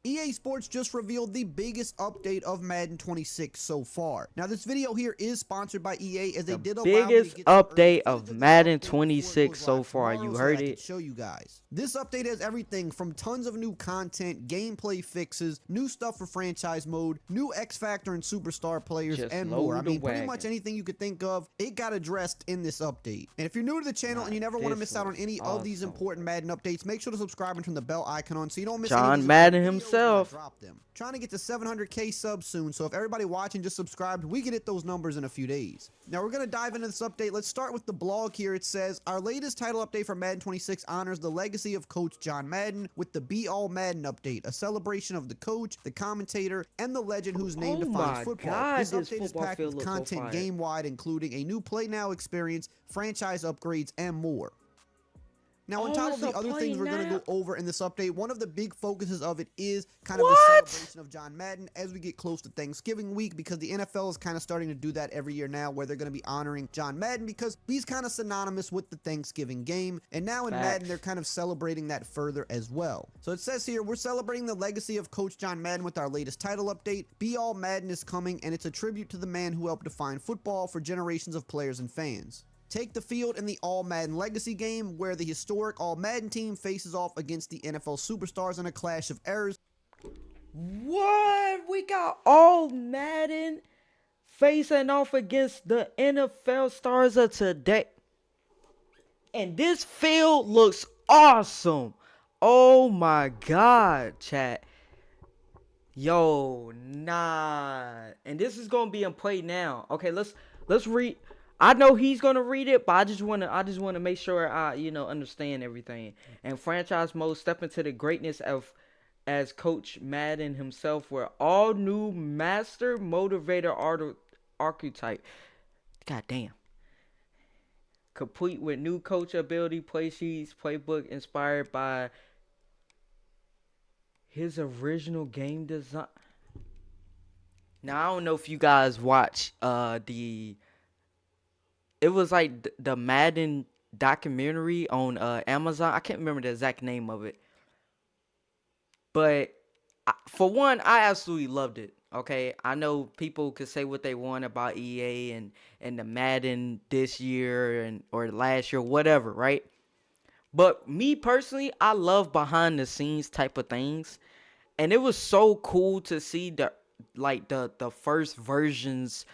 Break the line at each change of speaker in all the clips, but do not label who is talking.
EA Sports just revealed the biggest update of Madden 26 so far. Now this video here is sponsored by EA, as they did allow me to
biggest
get some
update
early footage
of
this
Madden
update before it
26
goes
so
live
far.
tomorrow,
You
so that
heard
I could
it.
show you guys. This update has everything from tons of new content, gameplay fixes, new stuff for franchise mode, new X Factor and Superstar players,
Just
and more. I
load the
mean, pretty
wagon.
much anything you could think of, it got addressed in this update. And if you're new to the channel and you never want to
this
miss out on
was
any of these
awesome.
important Madden updates, make sure to subscribe and turn the bell icon on so you don't miss
John
any of these
Madden
important videos when I
himself.
drop them. Trying to get to 700k subs soon, so if everybody watching just subscribed, we can hit those numbers in a few days. Now we're going to dive into this update. Let's start with the blog here. It says, our latest title update for Madden 26 honors the legacy of Coach John Madden with the Be All Madden update, a celebration of the coach, the commentator, and the legend whose name
Oh
defines
my
football.
God,
This
this
update is
football
packed
field
with
looks so
content
fire.
game-wide, including a new Play Now experience, franchise upgrades, and more. Now, on top of the other things we're going to go over in this update, one of the big focuses of it is kind of the celebration of John Madden as we get close to Thanksgiving week, because the NFL is kind of starting to do that every year now, where they're going to be honoring John Madden because he's kind of synonymous with the Thanksgiving game. And now in Madden, they're kind of celebrating that further as well. So it says here, we're celebrating the legacy of Coach John Madden with our latest title update. Be All Madden is coming, and it's a tribute to the man who helped define football for generations of players and fans. Take the field in the All Madden Legacy game, where the historic All Madden team faces off against the NFL Superstars in a clash of errors.
What? We got All Madden facing off against the NFL stars of today. And this field looks awesome. Oh my God, chat. Yo, nah. And this is gonna be in play now. Okay, let's read. I know he's gonna read it, but I just wanna make sure I understand everything. And franchise mode, step into the greatness of as Coach Madden himself, where all new master motivator archetype. God damn. Complete with new coach ability, play sheets, playbook inspired by his original game design. Now I don't know if you guys watch it was like the Madden documentary on Amazon. I can't remember the exact name of it. But for one, I absolutely loved it. Okay, I know people could say what they want about EA and the Madden this year or last year, whatever, right? But me personally, I love behind the scenes type of things, and it was so cool to see the first versions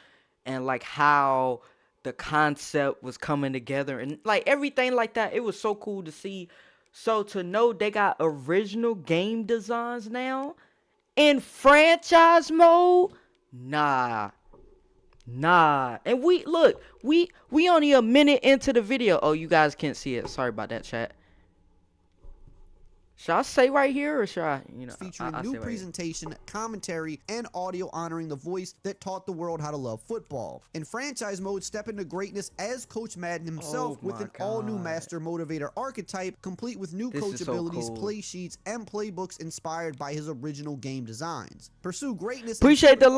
and like how the concept was coming together and like everything like that. It was so cool to see. So to know they got original game designs now in franchise mode, nah. And we only a minute into the video. Oh, you guys can't see it. Sorry about that, chat. Should I say right here or should I,
featuring
I'll
new
say right
presentation, commentary, and audio honoring the voice that taught the world how to love football. In franchise mode, step into greatness as Coach Madden himself with an all-new master motivator archetype, complete with new coach abilities, play sheets, and playbooks inspired by his original game designs. Pursue greatness.
Appreciate the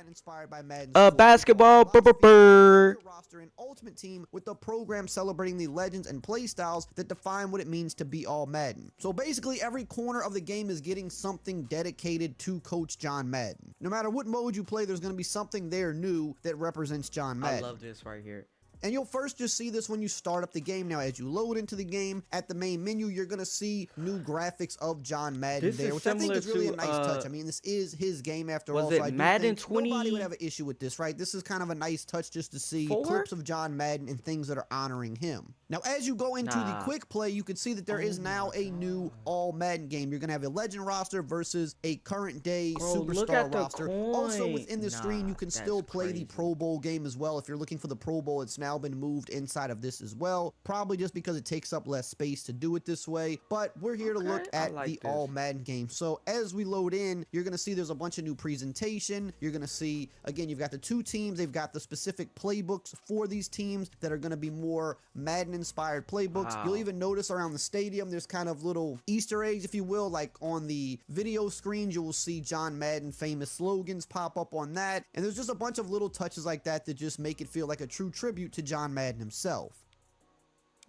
inspired by Madden's
basketball
roster and ultimate team with the program celebrating the legends and play styles that define what it means to be all Madden. So basically every corner of the game is getting something dedicated to Coach John Madden. No matter what mode you play, there's going to be something there new that represents John Madden.
I love this right here.
And you'll first just see this when you start up the game. Now, as you load into the game, at the main menu, you're going to see new graphics of John Madden there, which I think is really a nice touch. I mean, this is his game after all, so I do
Madden
think
20?
nobody would have an issue with this, right? This is kind of a nice touch just to see clips of John Madden and things that are honoring him. Now, as you go into the quick play, you can see that there is now a new all Madden game. You're going to have a legend roster versus a current day superstar roster. Also, within the screen, you can still play the Pro Bowl game as well. If you're looking for the Pro Bowl, it's now been moved inside of this as well, probably just because it takes up less space to do it this way. But we're here to look at the all Madden game. So as we load in, you're gonna see there's a bunch of new presentation. You're gonna see, again, you've got the two teams. They've got the specific playbooks for these teams that are gonna be more Madden inspired playbooks. You'll even notice around the stadium there's kind of little Easter eggs, if you will, like on the video screens you will see John Madden famous slogans pop up on that, and there's just a bunch of little touches like that that just make it feel like a true tribute to John Madden himself.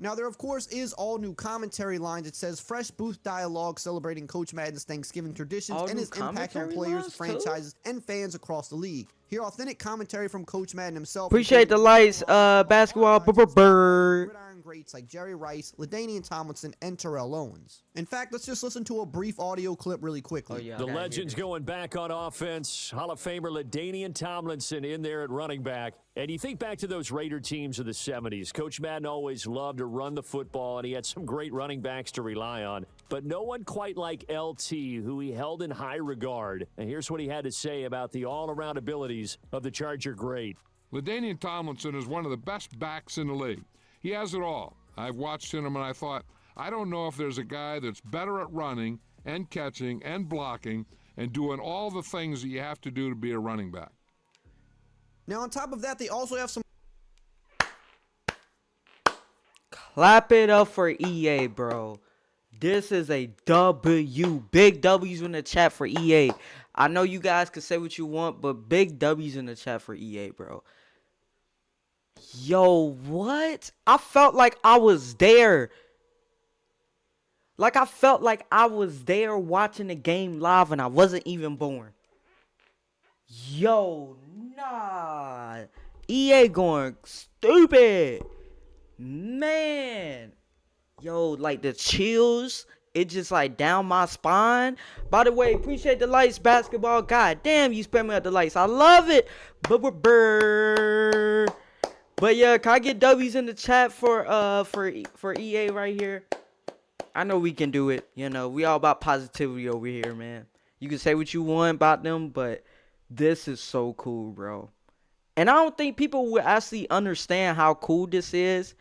Now, there, of course, is all new commentary lines. It says fresh booth dialogue celebrating Coach Madden's Thanksgiving traditions and his impact on players, franchises, and fans across the league. Hear authentic commentary from Coach Madden himself.
Appreciate the lights, basketball bird.
Gridiron greats like Jerry Rice, LaDainian Tomlinson, and Terrell Owens. In fact, let's just listen to a brief audio clip really quickly.
Oh, yeah, the legends going back on offense. Hall of Famer LaDainian Tomlinson in there at running back. And you think back to those Raider teams of the 70s. Coach Madden always loved to run the football, and he had some great running backs to rely on. But no one quite like LT, who he held in high regard. And here's what he had to say about the all-around abilities of the Charger great.
LaDainian Tomlinson is one of the best backs in the league. He has it all. I've watched him and I thought, I don't know if there's a guy that's better at running and catching and blocking and doing all the things that you have to do to be a running back.
Now, on top of that, they also have some...
Clap it up for EA, bro. This is a W. Big W's in the chat for EA. I know you guys can say what you want, but big W's in the chat for EA, bro. Yo, what? I felt like I was there. Like, I felt like I was there watching the game live and I wasn't even born. Yo, nah. EA going stupid. Man. Yo, like the chills, it just like down my spine. By the way, appreciate the lights, basketball. God damn, you spam me out the lights. I love it. But yeah, can I get W's in the chat for EA right here? I know we can do it. You know, we all about positivity over here, man. You can say what you want about them, but this is so cool, bro. And I don't think people will actually understand how cool this is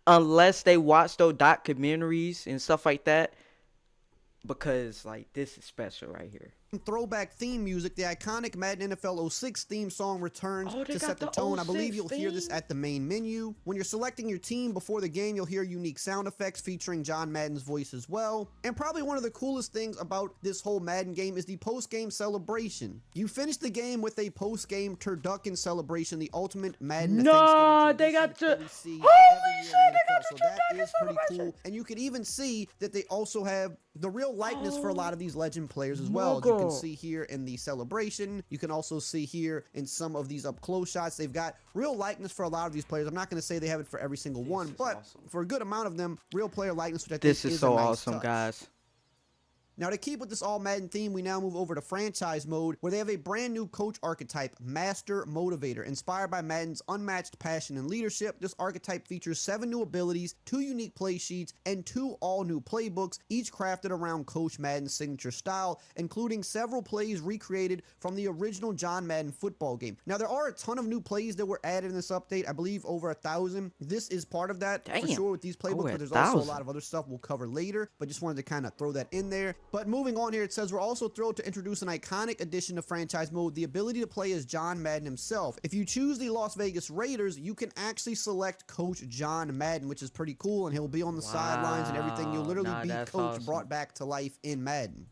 unless they watch those documentaries and stuff like that. Because, like, this is special right here.
Throwback theme music, the iconic Madden NFL 06 theme song returns to set the tone. I believe you'll hear this at the main menu. When you're selecting your team before the game, you'll hear unique sound effects featuring John Madden's voice as well. And probably one of the coolest things about this whole Madden game is the post-game celebration. You finish the game with a post-game turducken celebration, the ultimate Madden
No, they got to...
Holy shit, they got so that is pretty cool. And you can even see that they also have the real likeness for a lot of these legend players as well. As you can see here in the celebration. You can also see here in some of these up close shots. They've got real likeness for a lot of these players. I'm not going to say they have it for every single one, but for a good amount of them, real player likeness, which I think
this is so
a nice
awesome,
touch.
guys.
Now, to keep with this all Madden theme, we now move over to franchise mode, where they have a brand new coach archetype, Master Motivator. Inspired by Madden's unmatched passion and leadership, this archetype features 7 new abilities, 2 unique play sheets, and 2 all-new playbooks, each crafted around Coach Madden's signature style, including several plays recreated from the original John Madden football game. Now, there are a ton of new plays that were added in this update, I believe over 1,000. This is part of that, for sure, with these playbooks, but there's also a lot of other stuff we'll cover later, but just wanted to kind of throw that in there. But moving on here, it says we're also thrilled to introduce an iconic addition to franchise mode, the ability to play as John Madden himself. If you choose the Las Vegas Raiders, you can actually select Coach John Madden, which is pretty cool, and he'll be on the sidelines and everything. You'll literally be Coach brought back to life in Madden.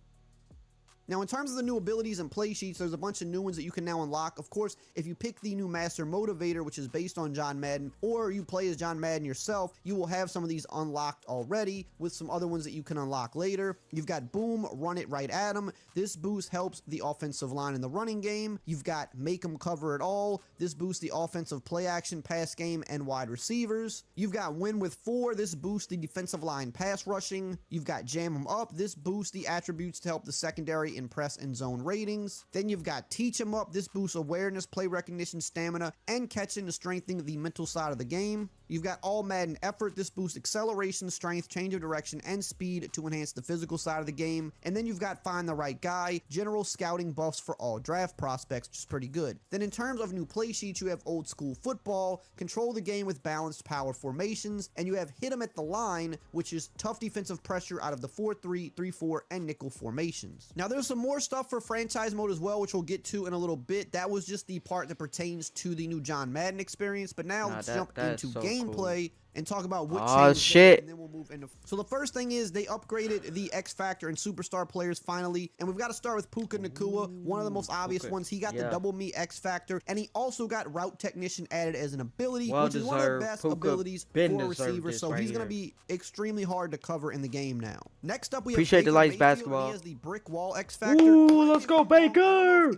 Now, in terms of the new abilities and play sheets, there's a bunch of new ones that you can now unlock. Of course, if you pick the new Master Motivator, which is based on John Madden, or you play as John Madden yourself, you will have some of these unlocked already, with some other ones that you can unlock later. You've got Boom, Run It Right at 'em. This boost helps the offensive line in the running game. You've got Make 'em Cover It All. This boosts the offensive play action, pass game, and wide receivers. You've got Win with 4. This boosts the defensive line pass rushing. You've got Jam 'em Up. This boosts the attributes to help the secondary in press and zone ratings. Then you've got Teach 'em Up. This boosts awareness, play recognition, stamina, and catching to strengthen the mental side of the game. You've got All Madden Effort. This boosts acceleration, strength, change of direction, and speed to enhance the physical side of the game. And then you've got Find the Right Guy, general scouting buffs for all draft prospects, which is pretty good. Then in terms of new play sheets, you have Old School Football, control the game with balanced power formations, and you have Hit 'em at the line, which is tough defensive pressure out of the 4-3, 3-4, and nickel formations. Now, there's some more stuff for franchise mode as well, which we'll get to in a little bit. That was just the part that pertains to the new John Madden experience, but now let's jump into gameplay and talk about what
Oh,
changed
shit.
there, and then we'll move into. So the first thing is they upgraded the X Factor and Superstar players finally, and we've got to start with Puka Nacua, one of the most obvious ones. He got the Double Me X Factor, and he also got Route Technician added as an ability, which is one of the best abilities for a receiver. So he's going to be extremely hard to cover in the game now. Next up, we have
Appreciate
Baker
the lights,
Mayfield,
basketball.
and he has the Brick Wall X Factor.
Ooh, let's go, Baker!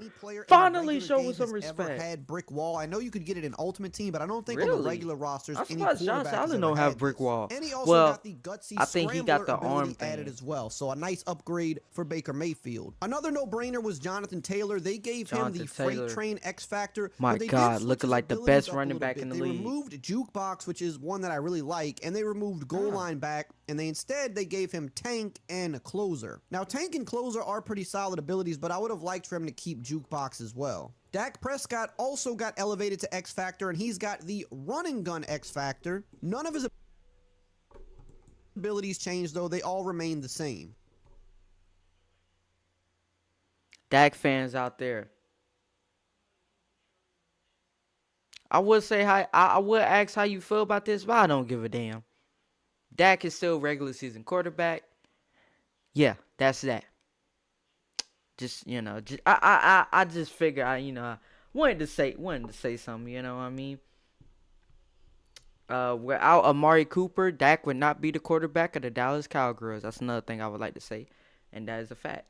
Finally
show
showing some respect.
Had Brick Wall. I know you could get it in Ultimate Team, but I don't think
Really?
on the regular rosters
I'm
any
surprised Josh
quarterback has
Allen
ever
don't have
had
Brick
this.
Wall.
And he also
Well,
got the gutsy
I think he got the
scrambler
arm
ability added
thing.
as well. So a nice upgrade for Baker Mayfield. Another no-brainer was Jonathan Taylor. They gave him the Freight Train X Factor.
My
but they
God,
did switch
looking
his
like the
abilities
best
up a
running
little
back
bit.
in the
They
league.
removed Jukebox, which is one that I really like, and they removed Goal Line back, and they instead they gave him Tank and Closer. Now Tank and Closer are pretty solid abilities, but I would have liked for him to keep Jukebox as well. Dak Prescott also got elevated to X Factor, and he's got the Running Gun X Factor. None of his abilities changed, though. They all remain the same.
Dak fans out there, I would say I would ask how you feel about this, but I don't give a damn. Dak is still regular season quarterback. Yeah, that's that. Just I just figure I wanted to say something. You know what I mean? Without Amari Cooper, Dak would not be the quarterback of the Dallas Cowgirls. That's another thing I would like to say, and that is a fact.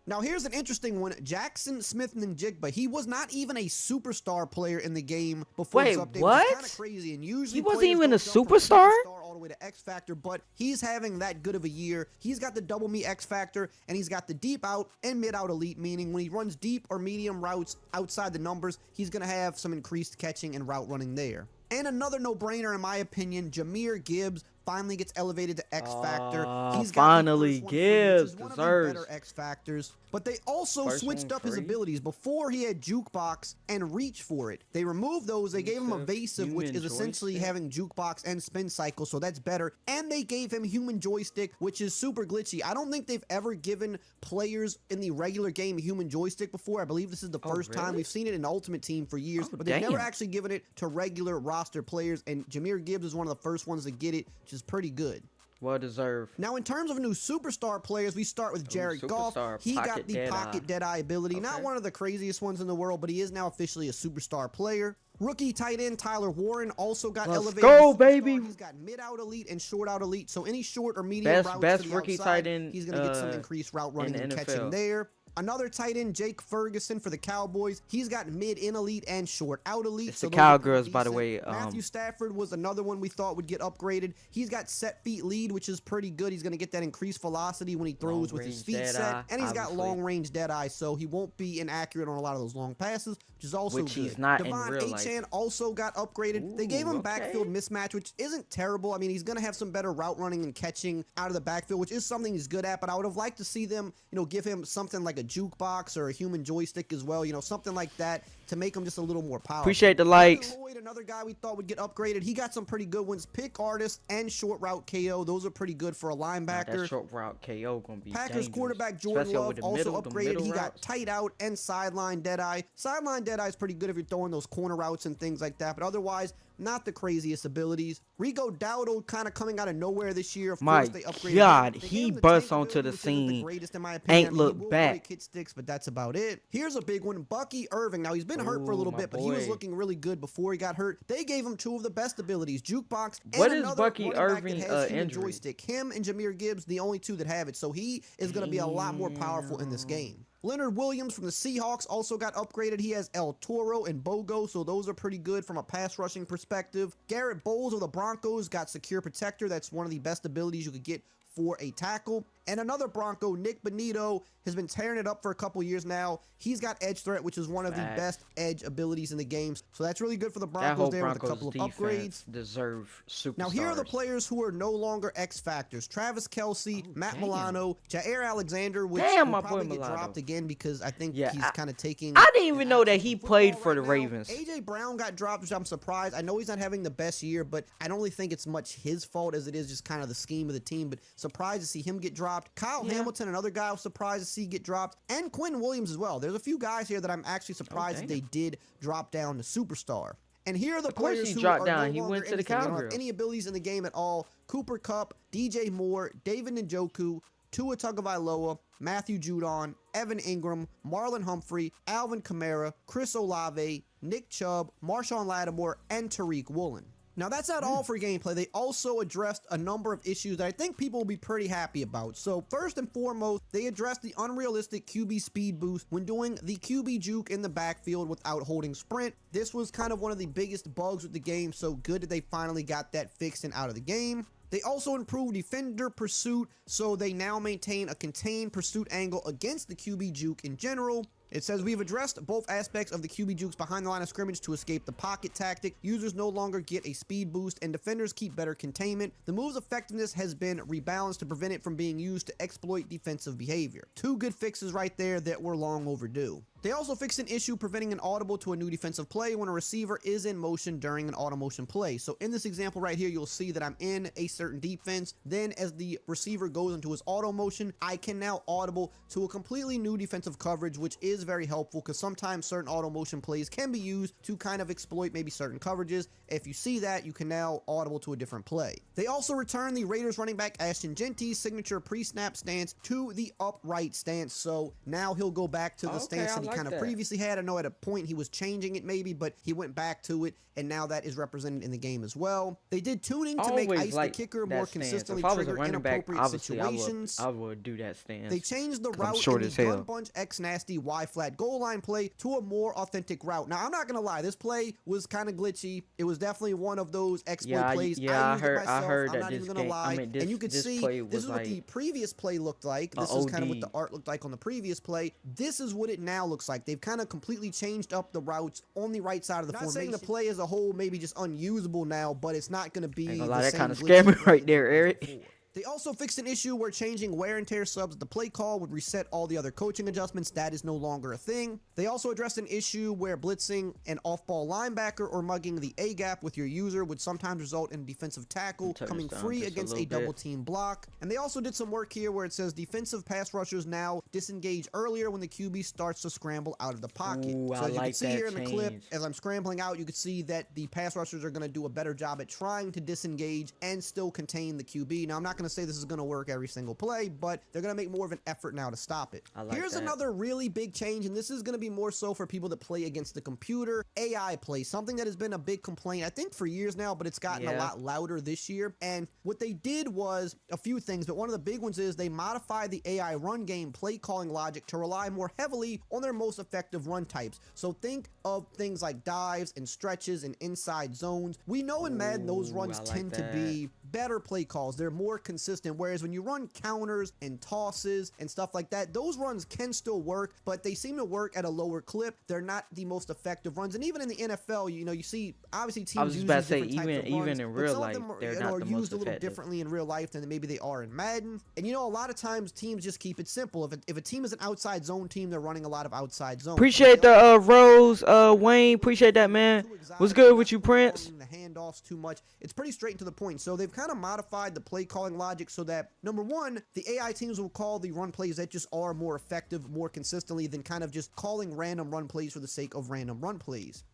Now, here's an interesting one. Jackson Smith-Njigba, he was not even a superstar player in the game before this update.
What?
Which is kind of crazy. And usually
He wasn't
players
even
don't
a
jump from
superstar?
all the way to X Factor, but he's having that good of a year. He's got the Double Me X Factor, and he's got the Deep Out and Mid Out Elite, meaning when he runs deep or medium routes outside the numbers, he's going to have some increased catching and route running there. And another no-brainer, in my opinion, Jahmyr Gibbs finally gets elevated to X Factor. He's got
Finally,
the first one free, which
Gibbs
is one of
deserves.
the better X Factors. But they also
First
switched
one
up his
free?
abilities. Before he had Jukebox and Reach for it. They removed those. They gave him Evasive, which is essentially having Jukebox and Spin Cycle, so that's better. And they gave him Human Joystick, which is super glitchy. I don't think they've ever given players in the regular game Human Joystick before. I believe this is the first time. We've seen it in Ultimate Team for years, but they've never actually given it to regular roster players, and Jahmyr Gibbs is one of the first ones to get it, which is pretty good.
Well deserved.
Now, in terms of new superstar players, we start with Jared Goff. He got the Pocket Deadeye ability. Okay. Not one of the craziest ones in the world, but he is now officially a superstar player. Rookie tight end Tyler Warren also got elevated.
Let's go, baby.
He's got mid-out elite and short-out elite. So any short or medium routes
best
to the
rookie
outside,
tight end,
he's going to get some increased route running and
NFL.
catching there. Another tight end, Jake Ferguson for the Cowboys. He's got mid-in elite and short-out elite.
It's
so
the Cowgirls, by the way.
Matthew Stafford was another one we thought would get upgraded. He's got set feet lead, which is pretty good. He's going to get that increased velocity when he throws with his feet set. And he's got long-range dead eye, so he won't be inaccurate on a lot of those long passes, which is also good.
He's not
Devon
in real life.
Achane also got upgraded. They gave him backfield mismatch, which isn't terrible. I mean, he's going to have some better route running and catching out of the backfield, which is something he's good at, but I would have liked to see them, give him something like a jukebox or a human joystick as well, something like that to make him just a little more powerful.
Appreciate the likes.
Lloyd, another guy we thought would get upgraded. He got some pretty good ones. Pick artist and short route KO. Those are pretty good for a linebacker.
That short route KO gonna be
Packers
dangerous.
Quarterback Jordan Love also upgraded. He got
routes.
tight out and sideline deadeye. Sideline deadeye is pretty good if you're throwing those corner routes and things like that, but otherwise, not the craziest abilities. Rigo Dowdle kind of coming out of nowhere this year. Of course, they upgraded
God,
him. They
he
gave him the
busts
tank
onto
ability,
the
which isn't
scene.
the greatest in my opinion.
Ain't look
he will
back.
break hit sticks, but that's about it. Here's a big one. Bucky Irving. Now, he's been hurt for a little bit, but he was looking really good before he got hurt. They gave him two of the best abilities, Jukebox and
what is
another
Bucky
running back
Irving
that has human
injury?
joystick. Him and Jahmyr Gibbs, the only two that have it. So he is going to be a lot more powerful in this game. Leonard Williams from the Seahawks also got upgraded. He has El Toro and Bogo, so those are pretty good from a pass rushing perspective. Garrett Bowles of the Broncos got Secure Protector. That's one of the best abilities you could get for a tackle. And another Bronco, Nick Benito, has been tearing it up for a couple years now. He's got Edge Threat, which is one of the best edge abilities in the game. So that's really good for the Broncos there with a couple of upgrades.
Deserve superstars.
Now here are the players who are no longer X Factors. Travis Kelce, Matt Milano, Jair Alexander, which will probably get dropped again because I think he's kind of taking...
I didn't even know that he played for the Ravens.
AJ Brown got dropped, which I'm surprised. I know he's not having the best year, but I don't really think it's much his fault as it is just kind of the scheme of the team, but surprised to see him get dropped. Kyle Hamilton, another guy I was surprised to see get dropped, and Quinn Williams as well. There's a few guys here that I'm actually surprised that they did drop down to superstar. And here are the
Of course
players
he
who
dropped
are
down.
no
He
longer
went to the
anything. They don't have
Cowgirls.
any abilities in the game at all. Cooper Kupp, DJ Moore, David Njoku, Tua Tagovailoa, Matthew Judon, Evan Ingram, Marlon Humphrey, Alvin Kamara, Chris Olave, Nick Chubb, Marshawn Lattimore, and Tariq Woolen. Now, that's not all for gameplay. They also addressed a number of issues that I think people will be pretty happy about. So, first and foremost, they addressed the unrealistic QB speed boost when doing the QB juke in the backfield without holding sprint. This was kind of one of the biggest bugs with the game, so good that they finally got that fixed and out of the game. They also improved defender pursuit, so they now maintain a contained pursuit angle against the QB juke in general. It says we've addressed both aspects of the QB jukes behind the line of scrimmage to escape the pocket tactic. Users no longer get a speed boost and defenders keep better containment. The move's effectiveness has been rebalanced to prevent it from being used to exploit defensive behavior. Two good fixes right there that were long overdue. They also fixed an issue preventing an audible to a new defensive play when a receiver is in motion during an auto motion play. So in this example right here, you'll see that I'm in a certain defense. Then as the receiver goes into his auto motion, I can now audible to a completely new defensive coverage, which is very helpful because sometimes certain auto motion plays can be used to kind of exploit maybe certain coverages. If you see that, you can now audible to a different play. They also returned the Raiders running back Ashton Genty's signature pre-snap stance to the upright stance. So now he'll go back to the stance that he kind of previously had. I know at a point he was changing it maybe, but he went back to it, and now that is represented in the game as well. They did tuning to make Ice the kicker more consistently trigger inappropriate situations.
I would do that stance.
They changed the route in the gun bunch X nasty Y flat goal line play to a more authentic route. Now I'm not gonna lie, this play was kind of glitchy. It was definitely one of those exploit plays.
Yeah,
I used it myself.
I heard
I'm
that
not
this
even gonna
game,
lie. And you could see this is what the previous play looked like. This is kind of what the art looked like on the previous play. This is what it now looks like. They've kind of completely changed up the routes on the right side of the formation. Not saying the play as a whole maybe just unusable now, but it's not going to be the
that
same
kind of scared me right there, Eric.
They also fixed an issue where changing wear and tear subs at the play call would reset all the other coaching adjustments. That is no longer a thing. They also addressed an issue where blitzing an off-ball linebacker or mugging the A-gap with your user would sometimes result in a defensive tackle coming free against a double team block. And they also did some work here where it says defensive pass rushers now disengage earlier when the QB starts to scramble out of the pocket. So as you can see here in the clip, as I'm scrambling out, you can see that the pass rushers are going to do a better job at trying to disengage and still contain the QB. Now, I'm not going to say this is going to work every single play, but they're going to make more of an effort now to stop it. Here's another really big change, and this is going to be more so for people that play against the computer. AI play, something that has been a big complaint, I think, for years now, but it's gotten a lot louder this year. And what they did was a few things, but one of the big ones is they modified the AI run game play calling logic to rely more heavily on their most effective run types. So think of things like dives and stretches and inside zones. We know in Madden those runs tend to be better play calls. They're more consistent, whereas when you run counters and tosses and stuff like that, those runs can still work, but they seem to work at a lower clip. They're not the most effective runs. And even in the NFL, you know, you see obviously teams
I was
use
about to say,
even
in real life, they're not the most
used a little
effective.
differently in real life than maybe they are in Madden. And you know, a lot of times teams just keep it simple. If a team is an outside zone team, they're running a lot of outside zone.
Appreciate the Rose, Wayne. Appreciate that, man. What's good with you, Prince?
The handoffs too much. It's pretty straight and to the point. So they've kind of modified the play calling logic so that number one, the AI teams will call the run plays that just are more effective, more consistently than kind of just calling random run plays for the sake of random run plays.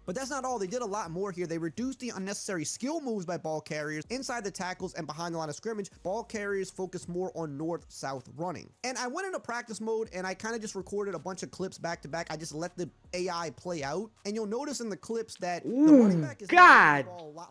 But that's not all. They did a lot more here. They reduced the unnecessary skill moves by ball carriers inside the tackles and behind the line of scrimmage. Ball carriers focus more on north-south running. And I went into practice mode and I kind of just recorded a bunch of clips back to back. I just let the AI play out. And you'll notice in the clips that the running back is
God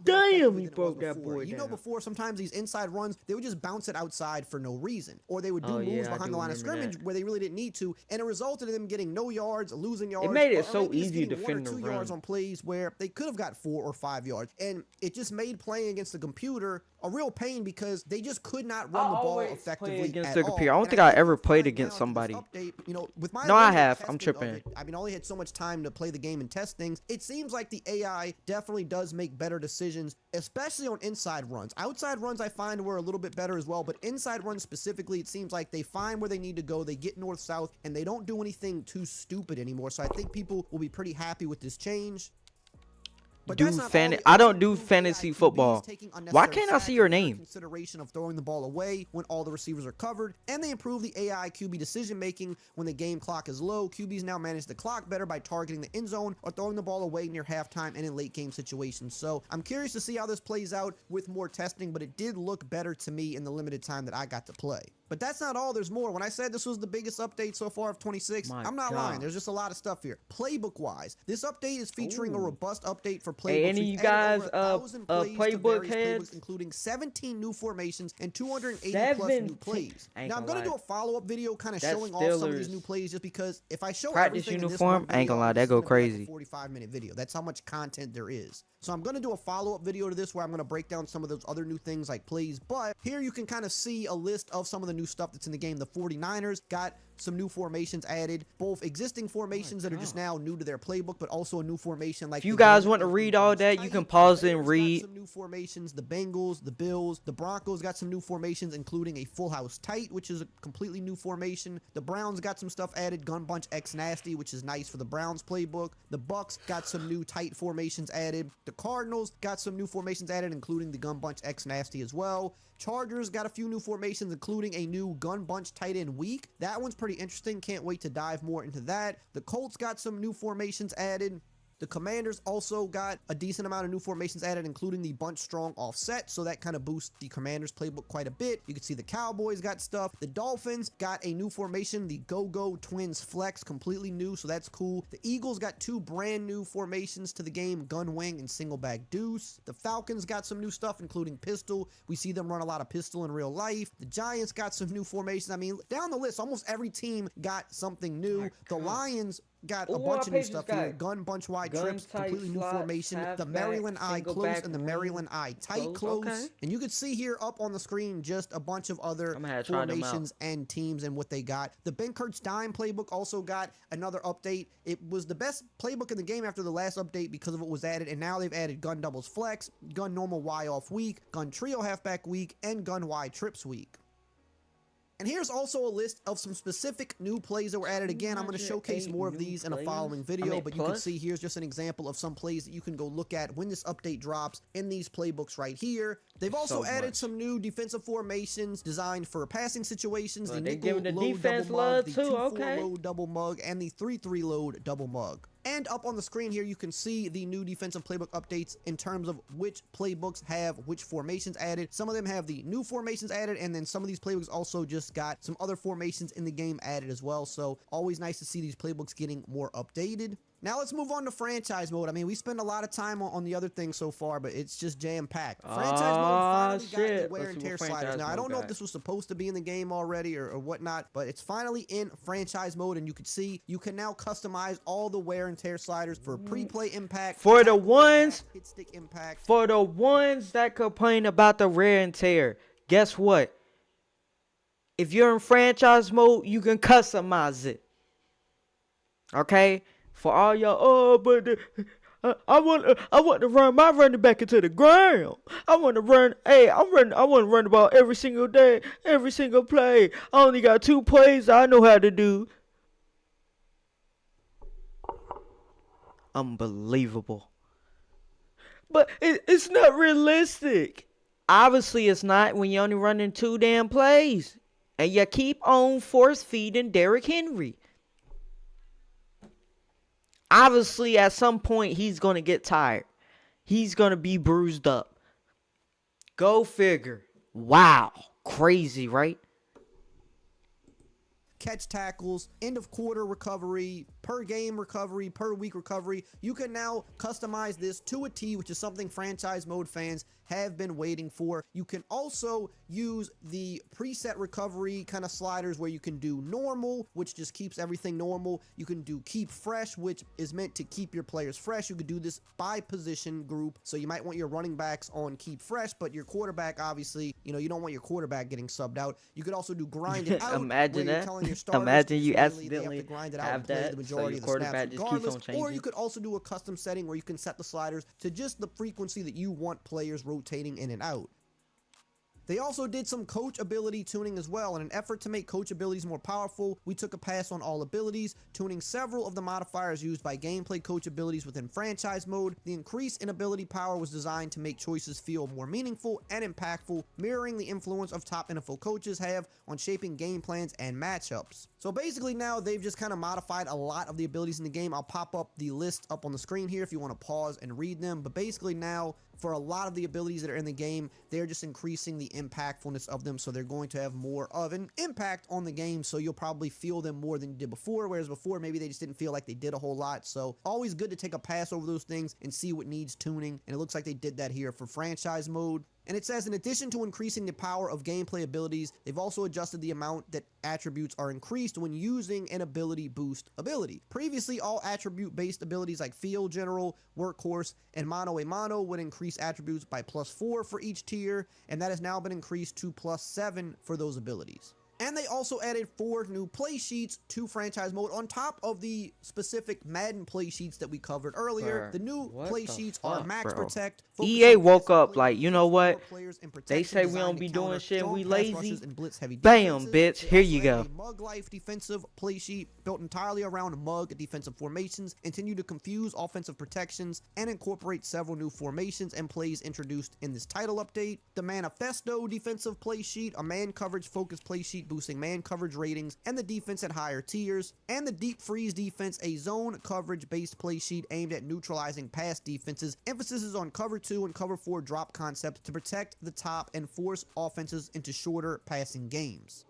damn,
he broke that boy down.
You know, before sometimes these inside runs, they would just bounce it outside for no reason. Or they would do moves behind the line of scrimmage where they really didn't need to. And it resulted in them getting no yards, losing yards.
It made it
or
so
maybe just
easy to
getting 1 or
defend the
2
run.
yards on plays where they could have got 4 or 5 yards. And it just made playing against the computer a real pain because they just could not run the ball effectively
against
at
the
all.
computer. I don't
And
think I
think
ever
what's
played
fine
against
now
somebody.
with this update, you know, with my
No, I
limited
have.
testing
I'm
of
tripping.
it, I mean, I only had so much time to play the game and test things. It seems like the AI definitely does make better decisions, especially on inside runs. Outside runs I find were a little bit better as well, but inside runs specifically, it seems like they find where they need to go, they get north-south, and they don't do anything too stupid anymore. So I think people will be pretty happy with this change. But
do
that's not all.
I don't do fantasy football. Why can't I see your name?
Consideration of throwing the ball away when all the receivers are covered, and they improve the AI QB decision making when the game clock is low. QBs now manage the clock better by targeting the end zone or throwing the ball away near halftime and in late game situations. So I'm curious to see how this plays out with more testing, but it did look better to me in the limited time that I got to play. But that's not all. There's more. When I said this was the biggest update so far of 26, I'm not lying. There's just a lot of stuff here. Playbook wise, this update is featuring a robust update for playbooks.
Hey, any of you guys playbook heads?
Including 17 new formations and 280 plus new plays. Now I'm gonna do a follow-up video kind of showing off some of these new plays, just because if I show
practice
everything
uniform,
in this one video,
I ain't gonna lie, that go crazy.
45-minute video. That's how much content there is. So I'm gonna do a follow-up video to this where I'm gonna break down some of those other new things like plays. But here you can kind of see a list of some of the new stuff that's in the game. The 49ers got some new formations added, both existing formations that are just now new to their playbook, but also a new formation. Like,
if you guys want to read all that, you can pause it and read.
Some new formations. The Bengals, the Bills, the Broncos got some new formations, including a full house tight, which is a completely new formation. The Browns got some stuff added, gun bunch X nasty, which is nice for the Browns playbook. The Bucks got some new tight formations added. The Cardinals got some new formations added, including the gun bunch X nasty as well. Chargers got a few new formations, including a new gun bunch tight end weak. That one's pretty interesting. Can't wait to dive more into that. The Colts got some new formations added. The Commanders also got a decent amount of new formations added, including the bunch strong offset, so that kind of boosts the Commanders playbook quite a bit. You can see the Cowboys got stuff. The Dolphins got a new formation, the Go-Go Twins Flex, completely new, so that's cool. The Eagles got two brand new formations to the game, Gun Wing and Single Bag Deuce. The Falcons got some new stuff, including Pistol. We see them run a lot of Pistol in real life. The Giants got some new formations. I mean, down the list, almost every team got something new. The Lions got a bunch of new stuff here. Gun bunch wide trips, completely new formation. The Maryland eye close and the Maryland eye tight close. And you can see here up on the screen just a bunch of other formations and teams and what they got. The Ben Kurtz dime playbook also got another update. It was the best playbook in the game after the last update because of what was added, and now they've added gun doubles flex, gun normal Y off weak, gun trio halfback weak, and gun Y trips weak. And here's also a list of some specific new plays that were added. Again, I'm going to showcase more of these in a following video, but you can see here's just an example of some plays that you can go look at when this update drops in these playbooks right here. They've also added some new defensive formations designed for passing situations. The nickel load double mug, the 2-4 load double mug, and the 3-3 load double mug. And up on the screen here, you can see the new defensive playbook updates in terms of which playbooks have which formations added. Some of them have the new formations added, and then some of these playbooks also just got some other formations in the game added as well. So always nice to see these playbooks getting more updated. Now let's move on to franchise mode. I mean, we spend a lot of time on the other things so far, but it's just jam-packed. Franchise mode finally got the wear and tear sliders. Now, I don't know if this was supposed to be in the game already or whatnot, but it's finally in franchise mode, and you can see you can now customize all the wear and tear sliders for pre-play impact,
for the ones
impact, hit stick impact.
For the ones that complain about the wear and tear, guess what? If you're in franchise mode, you can customize it. Okay? For all y'all, I want to run my running back into the ground. I want to run. Hey, I want to run the ball every single day, every single play. I only got 2 plays I know how to do. Unbelievable. But it's not realistic. Obviously, it's not when you're only running 2 damn plays, and you keep on force feeding Derrick Henry. Obviously, at some point, he's going to get tired. He's going to be bruised up. Go figure. Wow. Crazy, right?
Catch tackles, end of quarter recovery, per game recovery, per week recovery. You can now customize this to a T, which is something franchise mode fans have been waiting for. You can also use the preset recovery kind of sliders where you can do normal, which just keeps everything normal. You can do keep fresh, which is meant to keep your players fresh. You could do this by position group. So you might want your running backs on keep fresh, but your quarterback, obviously, you don't want your quarterback getting subbed out. You could also do grind it out.
Imagine that. Imagine you accidentally have that, so your quarterback just keeps on changing.
Or you could also do a custom setting where you can set the sliders to just the frequency that you want players rotating in and out. They also did some coach ability tuning as well. In an effort to make coach abilities more powerful, we took a pass on all abilities, tuning several of the modifiers used by gameplay coach abilities within franchise mode. The increase in ability power was designed to make choices feel more meaningful and impactful, mirroring the influence of top NFL coaches have on shaping game plans and matchups. So basically now they've just kind of modified a lot of the abilities in the game. I'll pop up the list up on the screen here if you want to pause and read them. But basically now, for a lot of the abilities that are in the game, they're just increasing the impactfulness of them, so they're going to have more of an impact on the game, so you'll probably feel them more than you did before, whereas before maybe they just didn't feel like they did a whole lot. So always good to take a pass over those things and see what needs tuning, and it looks like they did that here for franchise mode. And it says, in addition to increasing the power of gameplay abilities, they've also adjusted the amount that attributes are increased when using an ability boost ability. Previously, all attribute-based abilities like Field General, Workhorse, and Mano a Mano would increase attributes by +4 for each tier, and that has now been increased to +7 for those abilities. And they also added 4 new play sheets to franchise mode on top of the specific Madden play sheets that we covered earlier. The new play sheets are Max Protect.
EA woke up like, you know what? They say we don't be doing shit and we lazy. Bam, bitch. Here you go.
Mug Life defensive play sheet built entirely around mug defensive formations, continue to confuse offensive protections, and incorporate several new formations and plays introduced in this title update. The Manifesto defensive play sheet, a man coverage focused play sheet boosting man coverage ratings and the defense at higher tiers, and the Deep Freeze defense, a zone coverage based play sheet aimed at neutralizing past defenses. Emphasis is on cover 2 and cover 4 drop concepts to protect the top and force offenses into shorter passing games.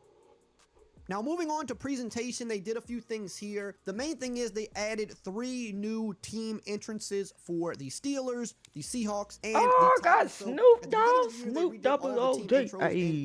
Now, moving on to presentation, they did a few things here. The main thing is they added 3 new team entrances for the Steelers, the Seahawks, and the Titans.
Snoop Dogg, Snoop Double O.J.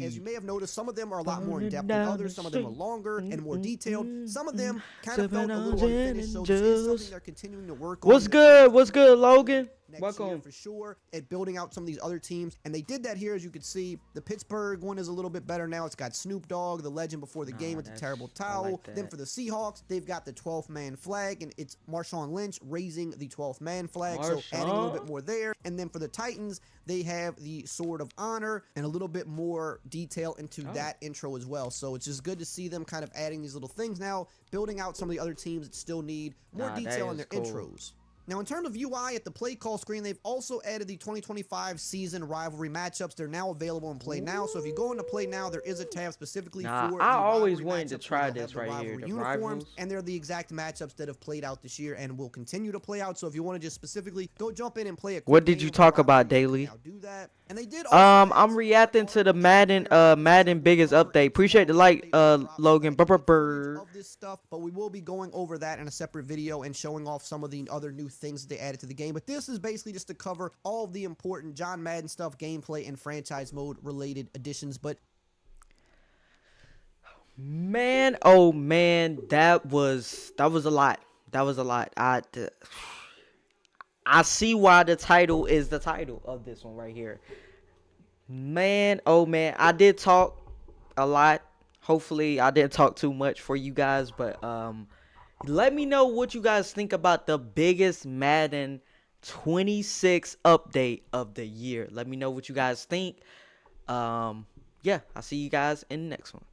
As you may have noticed, some of them are a lot more in depth than others. Some of them are longer and more detailed. Some of them kind of felt a little unfinished, so this is something they're continuing to work on.
What's good? What's good, Logan?
Next year for sure at building out some of these other teams, and they did that here. As you can see, the Pittsburgh one is a little bit better now. It's got Snoop Dogg, the legend before the game with the terrible towel. Like then for the Seahawks, they've got the 12th man flag, and it's Marshawn Lynch raising the 12th man flag, so adding a little bit more there. And then for the Titans, they have the Sword of Honor and a little bit more detail into that intro as well. So it's just good to see them kind of adding these little things now, building out some of the other teams that still need more detail in their intros. Now, in terms of UI at the play call screen, they've also added the 2025 season rivalry matchups. They're now available in Play Now. So if you go into Play Now, there is a tab specifically for
I always wanted to try this right here. The
uniforms, and they're the exact matchups that have played out this year and will continue to play out. So if you want to just specifically go jump in and play a quick
What did you talk about, Daily?
Do that. And they did
I'm reacting to the Madden biggest update. Appreciate the like, Logan.
Of this stuff, but we will be going over that in a separate video and showing off some of the other new things that they added to the game. But this is basically just to cover all of the important John Madden stuff, gameplay, and franchise mode related additions. But
man, oh man, that was a lot. That was a lot. I see why the title is the title of this one right here. Man, oh man, I did talk a lot. Hopefully I didn't talk too much for you guys, but let me know what you guys think about the biggest Madden 26 update of the year. Let me know what you guys think. Yeah, I'll see you guys in the next one.